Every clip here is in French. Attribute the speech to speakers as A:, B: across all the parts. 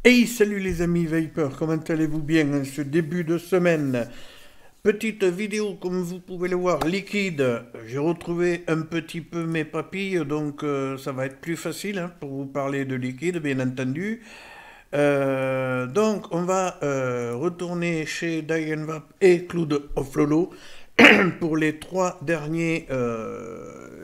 A: Hey, salut les amis Vapor, comment allez-vous bien en ce début de semaine? Petite vidéo, comme vous pouvez le voir, liquide. J'ai retrouvé un petit peu mes papilles, donc ça va être plus facile hein, pour vous parler de liquide, bien entendu. Donc, on va retourner chez Diane Vap et Claude Offlolo pour les trois derniers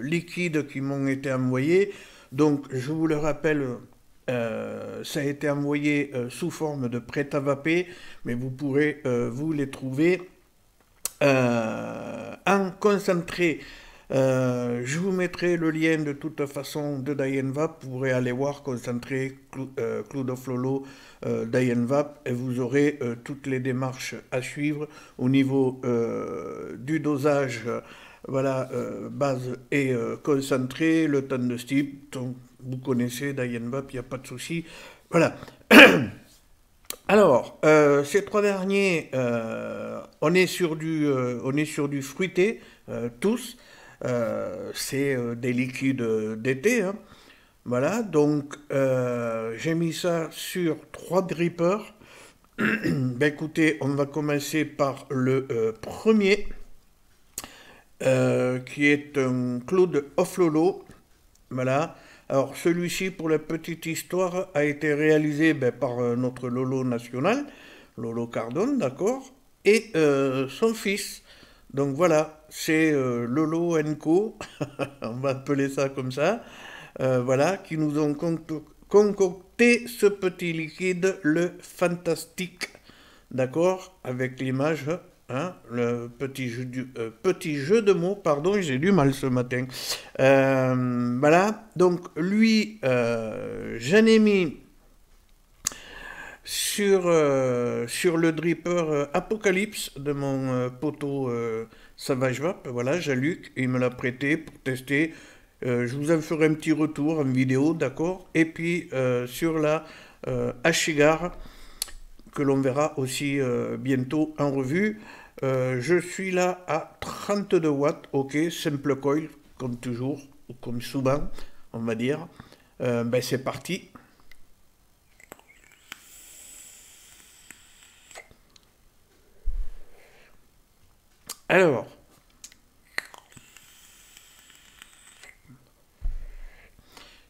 A: liquides qui m'ont été envoyés. Donc, je vous le rappelle, ça a été envoyé sous forme de prêt à vaper, mais vous pourrez vous les trouver en concentré. Je vous mettrai le lien de toute façon de Diane Vap. Vous pourrez aller voir concentré Cloud of Lolo Diane Vap et vous aurez toutes les démarches à suivre au niveau du dosage. Voilà, base et concentré, le temps de steep. Donc, vous connaissez Diane Vap, il n'y a pas de souci. Voilà. Alors, ces trois derniers, on est sur du fruité, tous. C'est des liquides d'été, hein. Voilà, donc j'ai mis ça sur trois drippers. Ben écoutez, on va commencer par le premier, qui est un Claude Offlolo. Voilà. Alors celui-ci, pour la petite histoire, a été réalisé ben, par notre Lolo national, Lolo Cardone, d'accord, et son fils. Donc voilà, c'est Lolo Co, on va appeler ça comme ça, voilà, qui nous ont concocté ce petit liquide, le Fantastique, d'accord, avec l'image, hein, le petit jeu de mots, pardon, j'ai du mal ce matin. Voilà, donc lui, j'en ai mis sur le dripper Apocalypse de mon poteau Savage Vap. Voilà, Jean-Luc, il me l'a prêté pour tester. Je vous en ferai un petit retour en vidéo, d'accord. Et puis sur la Ashigar, que l'on verra aussi bientôt en revue. Je suis là à 32 watts, ok, simple coil, comme toujours, ou comme souvent, on va dire. Ben c'est parti. Alors,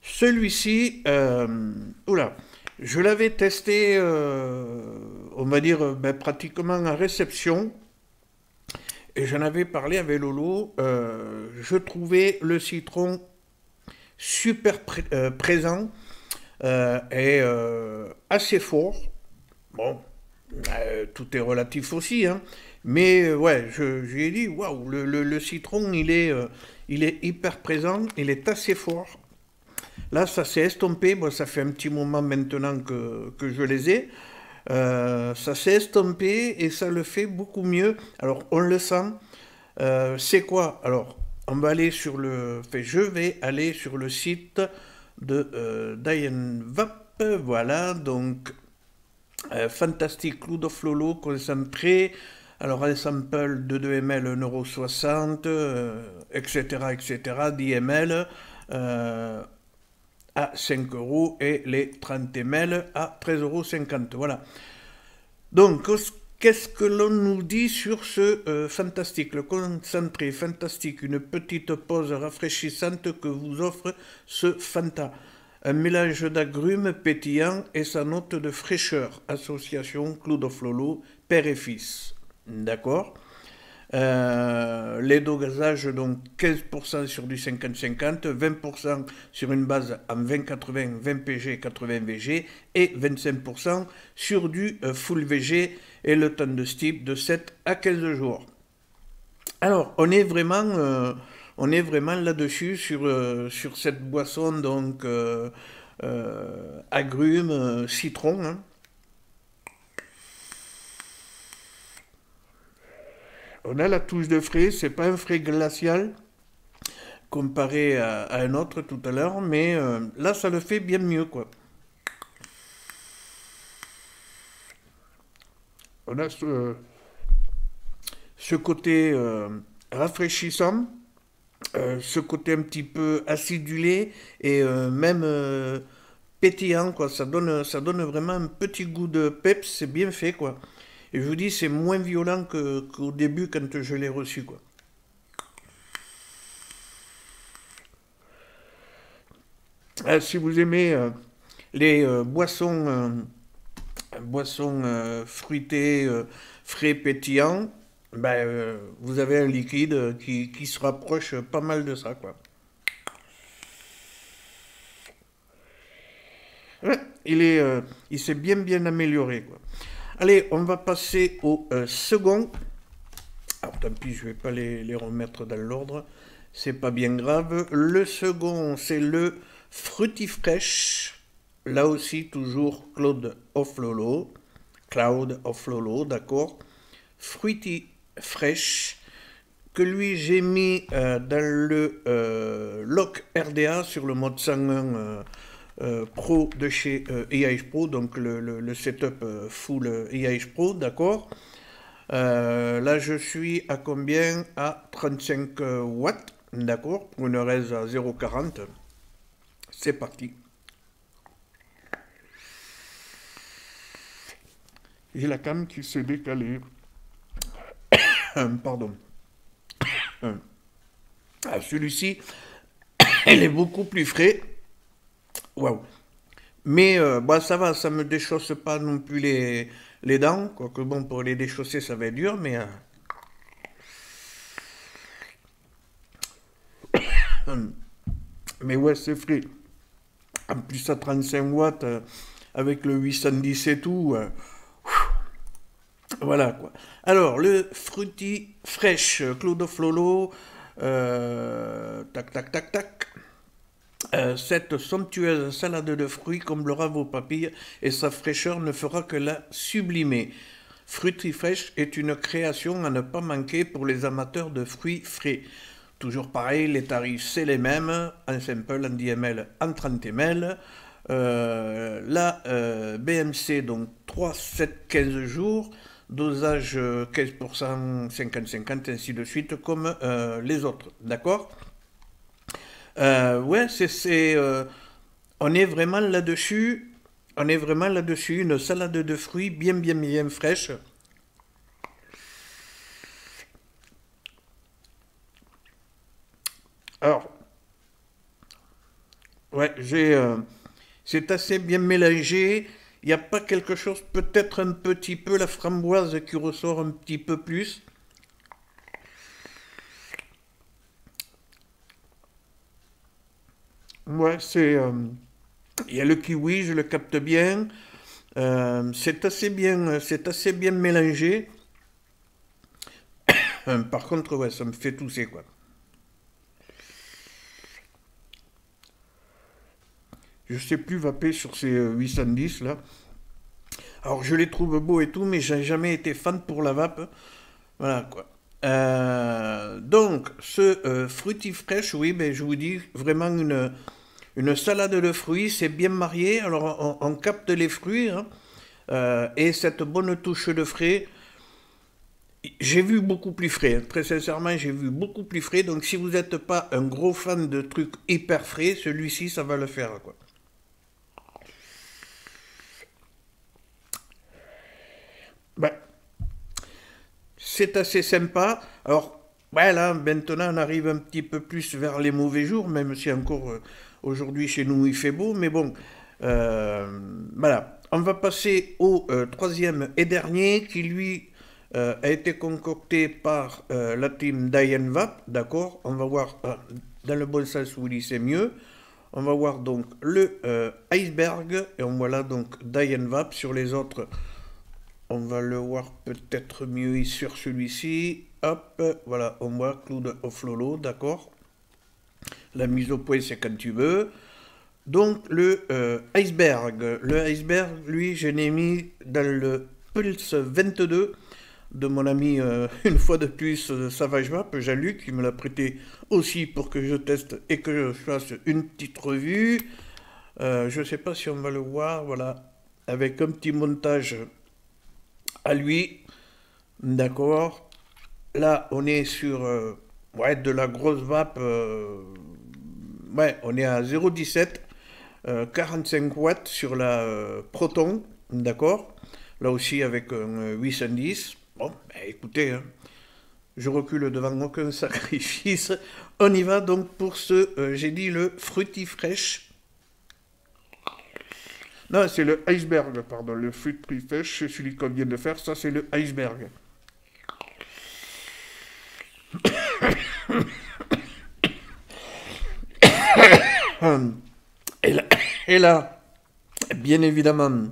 A: celui-ci, oula, je l'avais testé, on va dire, ben, pratiquement en réception, et j'en avais parlé avec Lolo. Je trouvais le citron super présent et assez fort. Bon, tout est relatif aussi, hein. Mais ouais, je lui ai dit, waouh, le citron, il est hyper présent, il est assez fort. Là, ça s'est estompé. Bon, ça fait un petit moment maintenant que je les ai. Ça s'est estompé et ça le fait beaucoup mieux. Alors, on le sent. C'est quoi? Alors, on va aller sur le. Enfin, je vais aller sur le site de Diane Vap. Voilà, donc Fantastic Cloud of Lolo concentré. Alors, un sample de 2 ml 1,60 €, etc., etc., 10 ml. À 5 euros et les 30 ml à 13,50 €. Voilà. Donc, qu'est-ce que l'on nous dit sur ce fantastique, le concentré fantastique, une petite pause rafraîchissante que vous offre ce Fanta. Un mélange d'agrumes pétillants et sa note de fraîcheur. Association Cloud of Lolo, père et fils. D'accord. Les dosages, donc 15% sur du 50-50, 20% sur une base en 20-80, 20 PG, 80 VG et 25% sur du full VG et le temps de steep de 7 à 15 jours. Alors, on est vraiment là-dessus sur cette boisson, donc agrumes, citron, hein. On a la touche de frais, c'est pas un frais glacial, comparé à un autre tout à l'heure, mais là, ça le fait bien mieux, quoi. On a ce côté rafraîchissant, ce côté un petit peu acidulé et même pétillant, quoi. Ça donne vraiment un petit goût de peps, c'est bien fait, quoi. Et je vous dis, c'est moins violent qu'au début quand je l'ai reçu, quoi. Si vous aimez les boissons fruitées, frais, pétillants, ben, vous avez un liquide qui se rapproche pas mal de ça, quoi. Ouais, il s'est bien amélioré, quoi. Allez, on va passer au second. Alors tant pis, je vais pas les remettre dans l'ordre. C'est pas bien grave. Le second, c'est le Fruitifresh. Là aussi, toujours Cloud of Lolo, d'accord. Fruitifresh, que lui j'ai mis dans le Lock RDA sur le mode 101 Pro de chez EIH Pro, donc le setup full EIH Pro, d'accord. Là, je suis à combien? À 35 watts, d'accord, pour une raise à 0,40. C'est parti. J'ai la cam qui s'est décalée. Pardon. Ah, celui-ci, il est beaucoup plus frais. Waouh. Mais bah, ça va, ça me déchausse pas non plus les dents. Quoique bon, pour les déchausser, ça va être dur, mais... mais ouais, c'est frais. En plus à 35 watts, avec le 810 et tout, voilà quoi. Alors, le Fruity Fresh Cloud of Lolo, tac tac tac tac. Cette somptueuse salade de fruits comblera vos papilles et sa fraîcheur ne fera que la sublimer. Fruity Fresh est une création à ne pas manquer pour les amateurs de fruits frais. Toujours pareil, les tarifs c'est les mêmes, en simple, en 10 ml, en 30 ml. La BMC, donc 3, 7, 15 jours, dosage 15%, 50-50, ainsi de suite, comme les autres, d'accord? Ouais, on est vraiment là-dessus, une salade de fruits bien fraîche. Alors, ouais, c'est assez bien mélangé. Il n'y a pas quelque chose, peut-être un petit peu la framboise qui ressort un petit peu plus. Ouais, il y a le kiwi, je le capte bien. C'est assez bien mélangé. Par contre, ouais, ça me fait tousser, quoi. Je sais plus vaper sur ces 810 là. Alors je les trouve beaux et tout, mais j'ai jamais été fan pour la vape. Voilà quoi. Donc ce Fruity Fresh, oui, ben, je vous dis vraiment une salade de fruits, c'est bien marié. Alors on capte les fruits hein, et cette bonne touche de frais. J'ai vu beaucoup plus frais, hein. Très sincèrement, j'ai vu beaucoup plus frais. Donc si vous n'êtes pas un gros fan de trucs hyper frais, celui-ci ça va le faire quoi. Ben, c'est assez sympa. Alors, ouais, là, maintenant, on arrive un petit peu plus vers les mauvais jours, même si encore aujourd'hui chez nous il fait beau. Mais bon, voilà. On va passer au troisième et dernier qui, lui, a été concocté par la team Diane Vap. D'accord? On va voir dans le bon sens où il c'est mieux. On va voir donc le iceberg et on voit là donc Diane Vap sur les autres. On va le voir peut-être mieux sur celui-ci. Hop, voilà, on voit Cloud of Lolo, d'accord. La mise au point, c'est quand tu veux. Donc, le iceberg, lui, je l'ai mis dans le Pulse 22 de mon ami, une fois de plus, Savage Map, Jean-Luc, qui me l'a prêté aussi pour que je teste et que je fasse une petite revue. Je ne sais pas si on va le voir, voilà, avec un petit montage à lui. D'accord. Là, on est sur ouais, de la grosse vape. Ouais, on est à 0,17. 45 watts sur la Proton, d'accord? Là aussi avec un 810. Bon, ben, écoutez, hein, je recule devant aucun sacrifice. On y va donc pour ce, j'ai dit le fruitifresh. Non, c'est le iceberg, pardon. Le fruitifresh, c'est celui qu'on vient de faire. Ça, c'est le iceberg. Et là, et là, bien évidemment,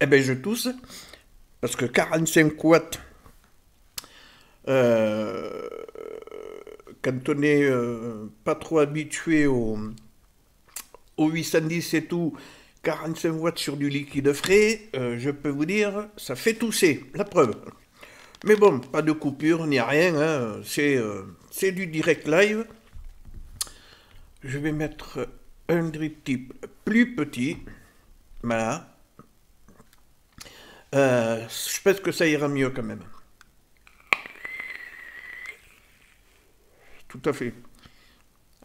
A: eh ben, je tousse. Parce que 45 watts, euh, quand on n'est pas trop habitué au 810 et tout, 45 watts sur du liquide frais, je peux vous dire, ça fait tousser, la preuve. Mais bon, pas de coupure ni rien, hein, c'est du direct live. Je vais mettre un drip tip plus petit, voilà. Je pense que ça ira mieux quand même. Tout à fait.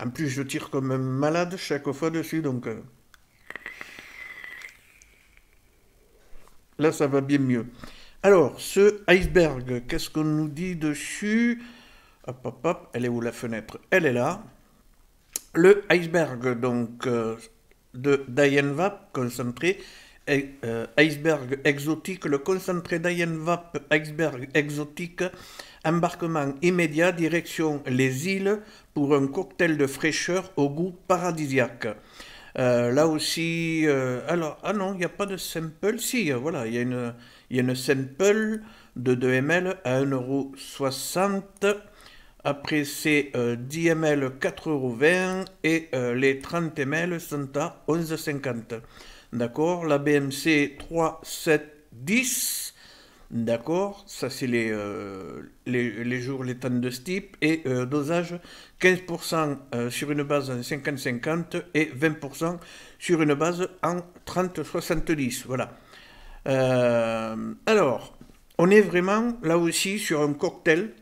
A: En plus, je tire comme un malade chaque fois dessus, donc là, ça va bien mieux. Alors, ce iceberg, qu'est-ce qu'on nous dit dessus? Hop, hop, hop, elle est où la fenêtre? Elle est là. Le iceberg, donc, de Diane-Vap concentré, iceberg exotique, le concentré Diane-Vap iceberg exotique, embarquement immédiat, direction les îles pour un cocktail de fraîcheur au goût paradisiaque. Là aussi, alors, ah non, il n'y a pas de sample. Si, voilà, il y a une sample de 2 ml à 1,60 €. Après, c'est 10 ml 4,20 € et les 30 ml sont à 11,50 €. D'accord? La BMC 3, 7, 10. D'accord? Ça, c'est les jours, les temps de steep. Et dosage 15% sur une base en 50-50 et 20% sur une base en 30-70. Voilà. Alors, on est vraiment là aussi sur un cocktail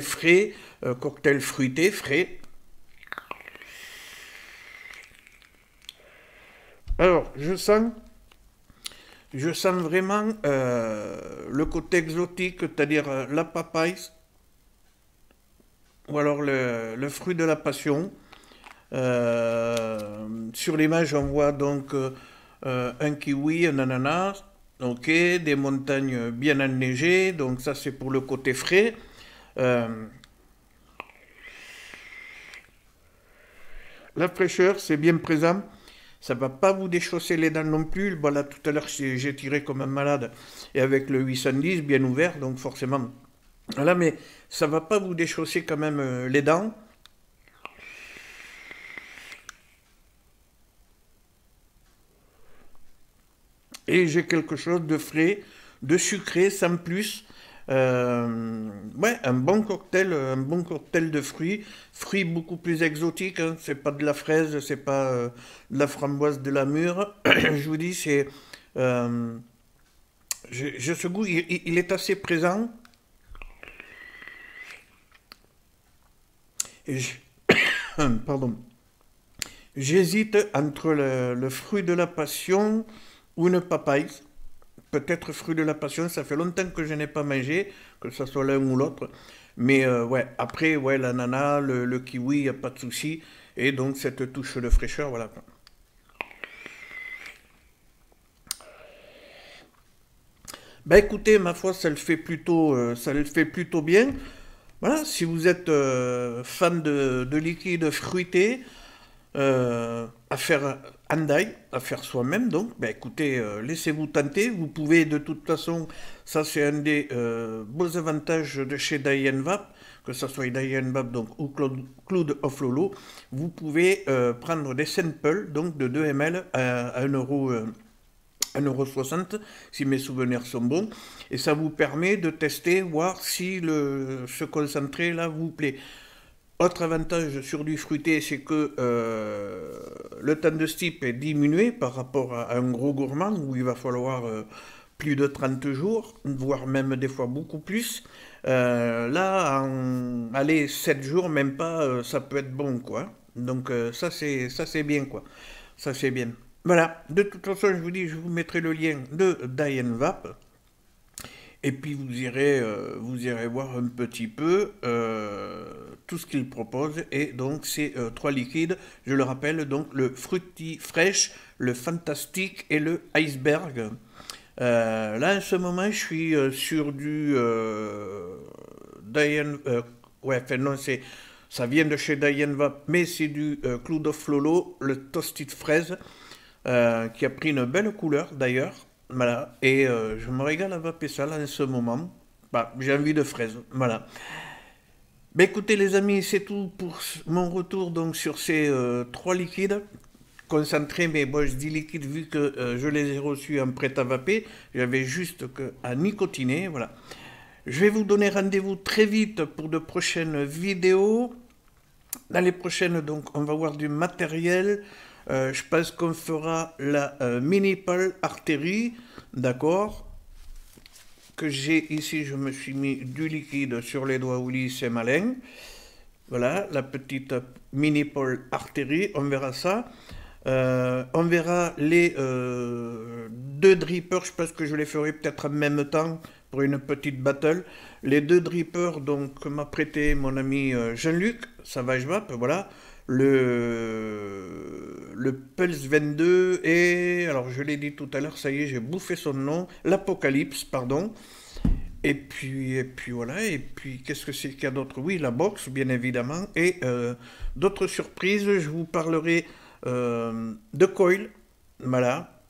A: frais, cocktail fruité, frais. Alors, je sens vraiment le côté exotique, c'est-à-dire la papaye, ou alors le fruit de la passion. Sur l'image, on voit donc un kiwi, un ananas, ok, des montagnes bien enneigées, donc ça c'est pour le côté frais. Euh, la fraîcheur, c'est bien présent. Ça va pas vous déchausser les dents non plus. Voilà, tout à l'heure, j'ai tiré comme un malade et avec le 810 bien ouvert, donc forcément. Voilà, mais ça va pas vous déchausser quand même les dents. Et j'ai quelque chose de frais, de sucré, sans plus. Ouais, un bon cocktail de fruits, fruits beaucoup plus exotiques, hein. C'est pas de la fraise, c'est pas de la framboise, de la mûre. Je vous dis, euh, j'ai ce goût, il est assez présent. Et pardon. J'hésite entre le fruit de la passion ou une papaye. Peut-être fruit de la passion, ça fait longtemps que je n'ai pas mangé, que ce soit l'un ou l'autre. Mais ouais, après, ouais, l'ananas, le kiwi, il n'y a pas de souci. Et donc cette touche de fraîcheur, voilà. Bah écoutez, ma foi, ça le fait plutôt bien. Voilà, si vous êtes fan de liquide fruité, à faire Andai, à faire soi-même donc, ben écoutez, laissez-vous tenter, vous pouvez de toute façon, ça c'est un des beaux avantages de chez Diane Vap, que ce soit Diane Vap donc, ou Cloud of Lolo, vous pouvez prendre des samples donc de 2 ml à 1 €, 1,60 €, si mes souvenirs sont bons, et ça vous permet de tester, voir si ce concentré là vous plaît. Autre avantage sur du fruité, c'est que le temps de steep est diminué par rapport à un gros gourmand où il va falloir plus de 30 jours, voire même des fois beaucoup plus. Là, allez, 7 jours, même pas, ça peut être bon, quoi. Donc ça c'est bien quoi. Ça c'est bien. Voilà, de toute façon je vous dis, je vous mettrai le lien de Diane Vap. Et puis vous irez voir un petit peu tout ce qu'il propose. Et donc ces trois liquides, je le rappelle, donc le Fruity Fresh, le Fantastic et le Iceberg. Là en ce moment je suis sur du Diane, ouais, enfin non, ça vient de chez Diane Vap, mais c'est du Clou de Flolo, le Toasted Fraise, qui a pris une belle couleur d'ailleurs. Voilà, et je me régale à vaper ça là en ce moment. Bah, j'ai envie de fraise, voilà. Ben écoutez les amis, c'est tout pour mon retour donc sur ces trois liquides concentrés, mais bon je dis liquide vu que je les ai reçus en prêt à vaper, j'avais juste que à nicotiner, voilà. Je vais vous donner rendez-vous très vite pour de prochaines vidéos. Dans les prochaines, donc, on va voir du matériel. Je pense qu'on fera la mini pole artérie, d'accord? Que j'ai ici, je me suis mis du liquide sur les doigts, oui, c'est malin. Voilà, la petite mini pole artérie, on verra ça. On verra les deux drippers, je pense que je les ferai peut-être en même temps pour une petite battle. Les deux drippers donc que m'a prêté mon ami Jean-Luc, Savage Vap, voilà. Le Pulse 22 et, alors je l'ai dit tout à l'heure, ça y est, j'ai bouffé son nom, l'Apocalypse, pardon. Et puis voilà, et puis qu'est-ce que c'est qu'il y a d'autre? Oui, la box, bien évidemment, et d'autres surprises, je vous parlerai de coil, voilà,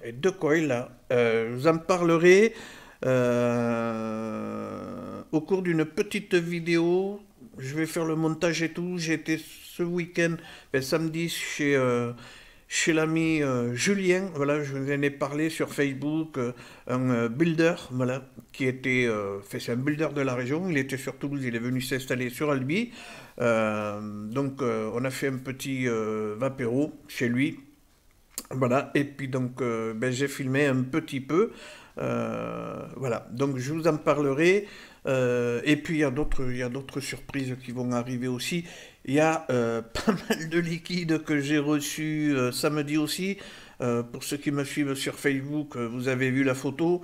A: et de coil, là, je vous en parlerai au cours d'une petite vidéo, je vais faire le montage et tout, j'ai été ce week-end, ben, samedi, chez l'ami Julien, voilà, je vous en ai parlé sur Facebook, un builder, voilà, qui était, c'est un builder de la région, il était sur Toulouse, il est venu s'installer sur Albi, donc on a fait un petit vapéro chez lui, voilà, et puis donc ben, j'ai filmé un petit peu, voilà, donc je vous en parlerai, et puis il y a d'autres surprises qui vont arriver aussi. Il y a pas mal de liquides que j'ai reçus samedi aussi. Pour ceux qui me suivent sur Facebook, vous avez vu la photo.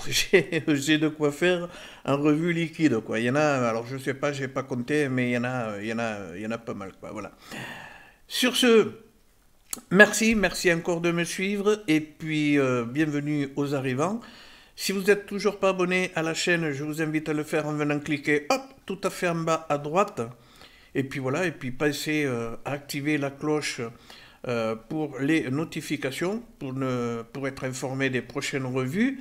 A: J'ai de quoi faire en revue liquide, quoi. Il y en a, alors je sais pas, j'ai pas compté, mais il y en a pas mal, quoi. Voilà. Sur ce, merci encore de me suivre et puis bienvenue aux arrivants. Si vous n'êtes toujours pas abonné à la chaîne, je vous invite à le faire en venant cliquer, hop, tout à fait en bas à droite. Et puis voilà, et puis pensez à activer la cloche pour les notifications, pour être informé des prochaines revues.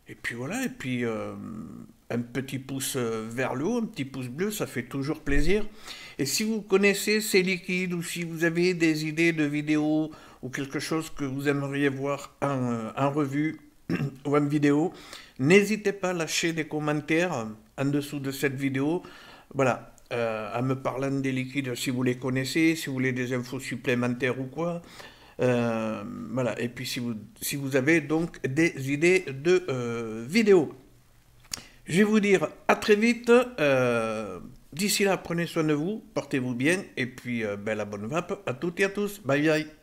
A: Et puis voilà, et puis un petit pouce vers le haut, un petit pouce bleu, ça fait toujours plaisir. Et si vous connaissez ces liquides ou si vous avez des idées de vidéos ou quelque chose que vous aimeriez voir en revue ou en vidéo, n'hésitez pas à lâcher des commentaires en dessous de cette vidéo. Voilà, en me parlant des liquides si vous les connaissez, si vous voulez des infos supplémentaires ou quoi. Voilà, et puis si vous avez donc des idées de vidéos. Je vais vous dire à très vite. D'ici là, prenez soin de vous, portez-vous bien, et puis ben, la bonne vape à toutes et à tous. Bye bye.